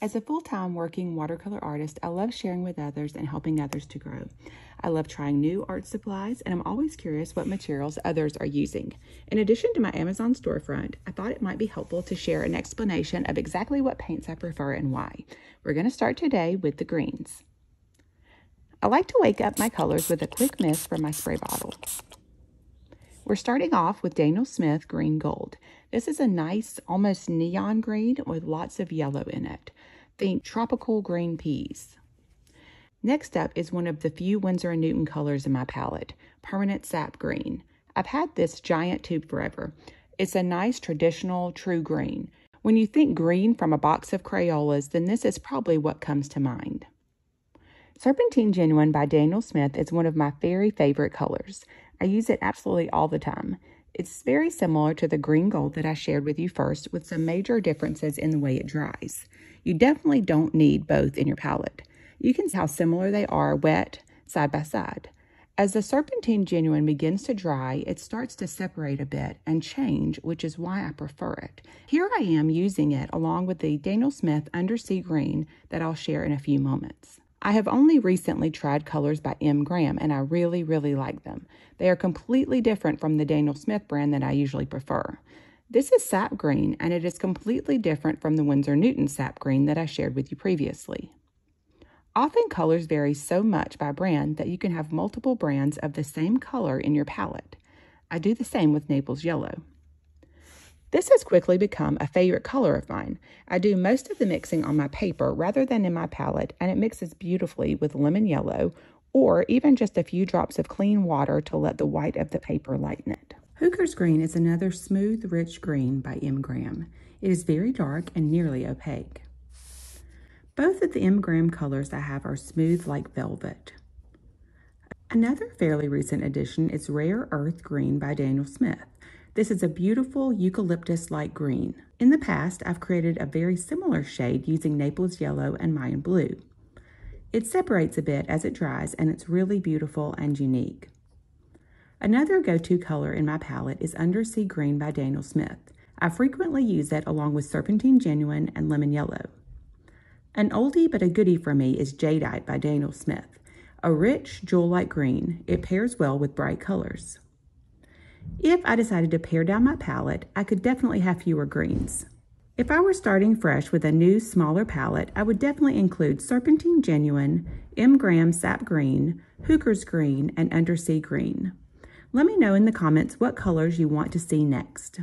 As a full-time working watercolor artist, I love sharing with others and helping others to grow. I love trying new art supplies, and I'm always curious what materials others are using. In addition to my Amazon storefront, I thought it might be helpful to share an explanation of exactly what paints I prefer and why. We're going to start today with the greens. I like to wake up my colors with a quick mist from my spray bottle. We're starting off with Daniel Smith Green Gold. This is a nice, almost neon green with lots of yellow in it. Think tropical green peas. Next up is one of the few Winsor & Newton colors in my palette, Permanent Sap Green. I've had this giant tube forever. It's a nice traditional true green. When you think green from a box of Crayolas, then this is probably what comes to mind. Serpentine Genuine by Daniel Smith is one of my very favorite colors. I use it absolutely all the time. It's very similar to the green gold that I shared with you first, with some major differences in the way it dries. You definitely don't need both in your palette. You can see how similar they are wet, side by side. As the Serpentine Genuine begins to dry, it starts to separate a bit and change, which is why I prefer it. Here I am using it along with the Daniel Smith Undersea Green that I'll share in a few moments. I have only recently tried colors by M. Graham, and I really like them. They are completely different from the Daniel Smith brand that I usually prefer. This is Sap Green, and it is completely different from the Winsor & Newton Sap Green that I shared with you previously. Often colors vary so much by brand that you can have multiple brands of the same color in your palette. I do the same with Naples Yellow. This has quickly become a favorite color of mine. I do most of the mixing on my paper rather than in my palette, and it mixes beautifully with lemon yellow or even just a few drops of clean water to let the white of the paper lighten it. Hooker's Green is another smooth, rich green by M. Graham. It is very dark and nearly opaque. Both of the M. Graham colors I have are smooth like velvet. Another fairly recent addition is Rare Earth Green by Daniel Smith. This is a beautiful eucalyptus-like green. In the past, I've created a very similar shade using Naples Yellow and Mayan Blue. It separates a bit as it dries, and it's really beautiful and unique. Another go-to color in my palette is Undersea Green by Daniel Smith. I frequently use it along with Serpentine Genuine and Lemon Yellow. An oldie but a goodie for me is Jadeite by Daniel Smith. A rich, jewel-like green, it pairs well with bright colors. If I decided to pare down my palette, I could definitely have fewer greens. If I were starting fresh with a new, smaller palette, I would definitely include Serpentine Genuine, M. Graham Sap Green, Hooker's Green, and Undersea Green. Let me know in the comments what colors you want to see next.